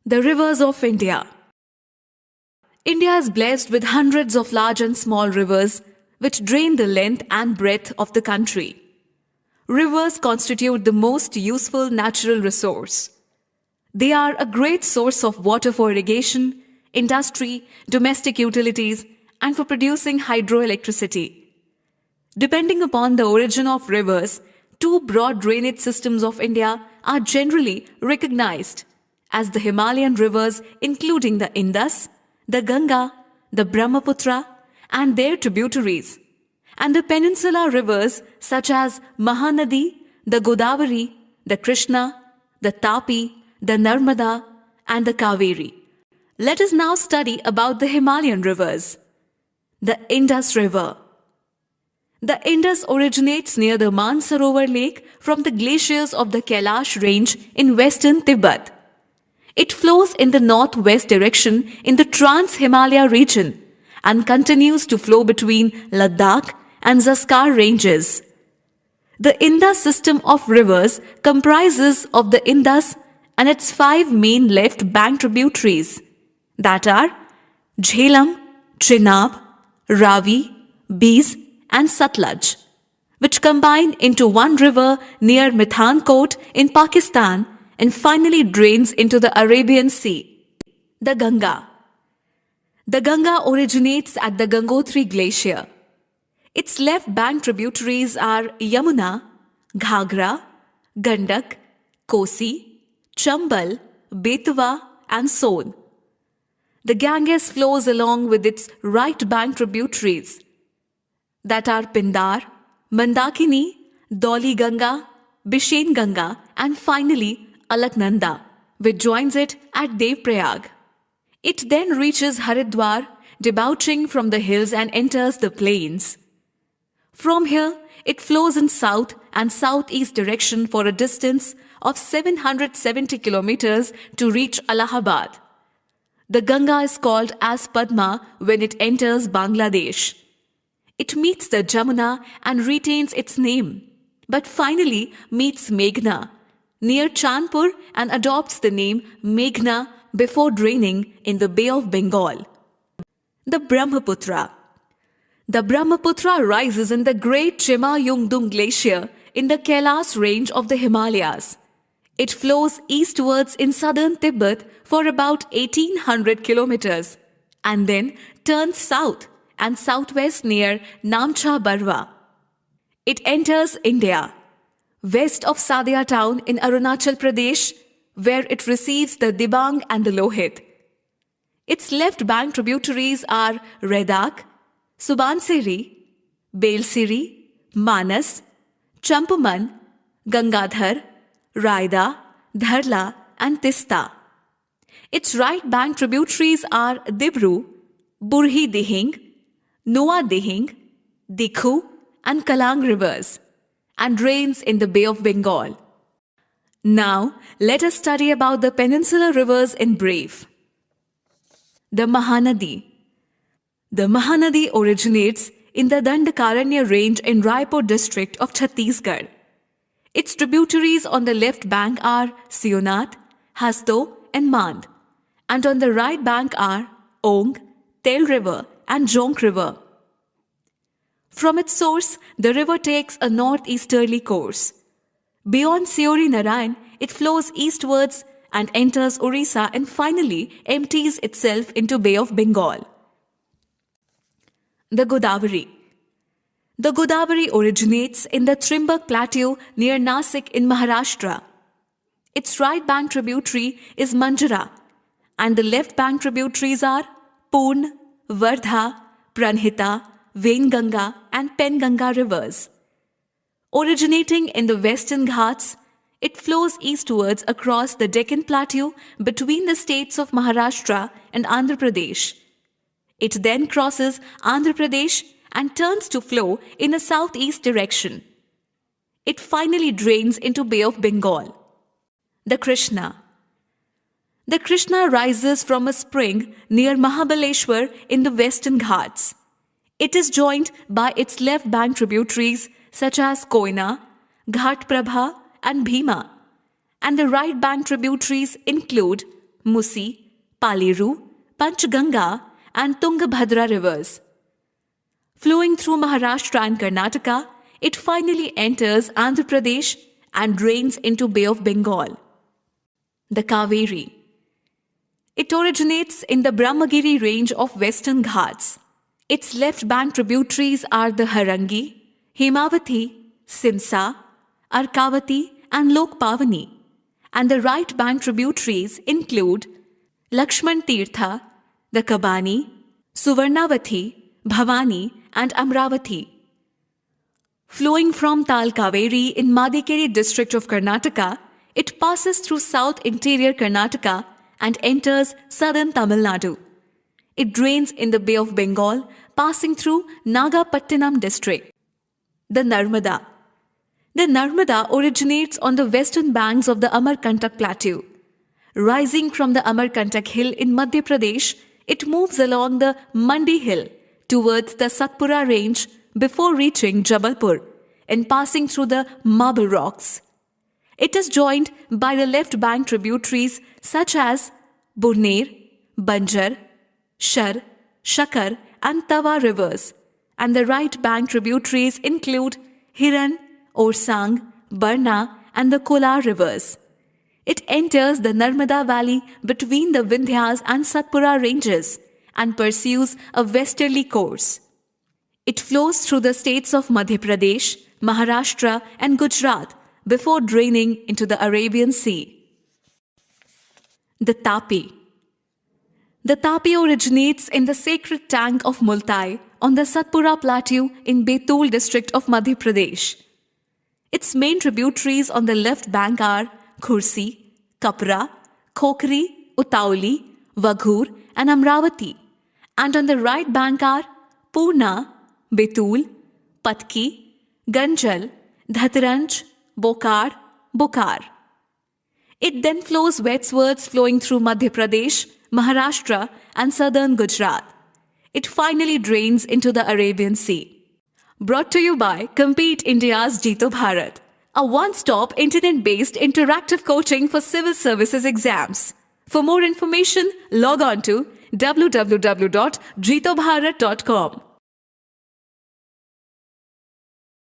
The rivers of India. India is blessed with hundreds of large and small rivers which drain the length and breadth of the country. Rivers constitute the most useful natural resource. They are a great source of water for irrigation, industry, domestic utilities, and for producing hydroelectricity. Depending upon the origin of rivers, two broad drainage systems of India are generally recognized as the Himalayan rivers, including the Indus, the Ganga, the Brahmaputra, and their tributaries, and the peninsular rivers such as Mahanadi, the Godavari, the Krishna, the Tapi, the Narmada, and the Kaveri. Let us now study about the Himalayan rivers. The Indus River. The Indus originates near the Mansarovar Lake from the glaciers of the Kailash range in western Tibet. It flows in the northwest direction in the Trans-Himalaya region and continues to flow between Ladakh and Zanskar ranges. The Indus system of rivers comprises of the Indus and its five main left bank tributaries, that are Jhelum, Chenab, Ravi, Beas, and Satluj, which combine into one river near Mithankot in Pakistan and finally drains into the Arabian Sea. The Ganga. The Ganga originates at the Gangotri Glacier. Its left bank tributaries are Yamuna, Ghagra, Gandak, Kosi, Chambal, Betwa, and Son. The Ganges flows along with its right bank tributaries, that are Pindar, Mandakini, Dhauli Ganga, Bishen Ganga, and finally Alaknanda, which joins it at Devprayag. It then reaches Haridwar, debouching from the hills and enters the plains. From here, it flows in south and southeast direction for a distance of 770 kilometers to reach Allahabad. The Ganga is called as Padma when it enters Bangladesh. It meets the Jamuna and retains its name, but finally meets Meghna near Chandpur and adopts the name Meghna before draining in the Bay of Bengal. The Brahmaputra. The Brahmaputra rises in the great Chema Yungdung Glacier in the Kailas range of the Himalayas. It flows eastwards in southern Tibet for about 1800 kilometers and then turns south and southwest near Namcha Barwa. It enters India, west of Sadia town in Arunachal Pradesh, where it receives the Dibang and the Lohit. Its left bank tributaries are Redak, Subansiri, Belsiri, Manas, Champaman, Gangadhar, Raida, Dharla, and Tista. Its right bank tributaries are Dibru, Burhi Dihing, Noa Dihing, Dikhu, and Kalang rivers, and drains in the Bay of Bengal. Now, let us study about the peninsular rivers in brief. The Mahanadi. The Mahanadi originates in the Dandakaranya range in Raipur district of Chhattisgarh. Its tributaries on the left bank are Sionat, Hasto, and Mand, and on the right bank are Ong, Tel River, and Jonk River. From its source, the river takes a northeasterly course. Beyond Seori Narayan, it flows eastwards and enters Orissa and finally empties itself into Bay of Bengal. The Godavari. The Godavari originates in the Trimbak Plateau near Nasik in Maharashtra. Its right bank tributary is Manjara, and the left bank tributaries are Purn, Vardha, Pranhita, Vainganga, and Penganga rivers. Originating in the Western Ghats, it flows eastwards across the Deccan Plateau between the states of Maharashtra and Andhra Pradesh. It then crosses Andhra Pradesh and turns to flow in a southeast direction. It finally drains into Bay of Bengal. The Krishna. The Krishna rises from a spring near Mahabaleshwar in the Western Ghats. It is joined by its left bank tributaries such as Koyna, Ghat Prabha, and Bhima, and the right bank tributaries include Musi, Paliru, Panchganga, and Tungabhadra rivers. Flowing through Maharashtra and Karnataka, it finally enters Andhra Pradesh and drains into Bay of Bengal. The Kaveri. It originates in the Brahmagiri range of Western Ghats. Its left bank tributaries are the Harangi, Hemavati, Simsa, Arkavati, and Lokpavani, and the right bank tributaries include Lakshman Tirtha, the Kabani, Suvarnavati, Bhavani, and Amravati. Flowing from Tal Kaveri in Madikeri district of Karnataka, it passes through south interior Karnataka and enters southern Tamil Nadu. It drains in the Bay of Bengal, passing through Nagapattinam district. The Narmada. The Narmada originates on the western banks of the Amarkantak Plateau. Rising from the Amarkantak hill in Madhya Pradesh, it moves along the Mandi hill towards the Satpura range before reaching Jabalpur and passing through the Marble Rocks. It is joined by the left bank tributaries such as Burner, Banjar, Shar, Shakar, and Tawa rivers, and the right bank tributaries include Hiran, Orsang, Barna, and the Kolar rivers. It enters the Narmada Valley between the Vindhyas and Satpura ranges and pursues a westerly course. It flows through the states of Madhya Pradesh, Maharashtra, and Gujarat before draining into the Arabian Sea. The Tapi. The Tapi originates in the sacred tank of Multai on the Satpura Plateau in Betul district of Madhya Pradesh. Its main tributaries on the left bank are Khursi, Kapra, Khokri, Utauli, Vaghur, and Amravati, and on the right bank are Purna, Betul, Patki, Ganjal, Dhataranj, Bokar, Bokar. It then flows westwards flowing through Madhya Pradesh, Maharashtra, and southern Gujarat. It finally drains into the Arabian Sea. Brought to you by Compete India's Jeeto Bharat, a one-stop internet-based interactive coaching for civil services exams. For more information, log on to www.jeetobharat.com.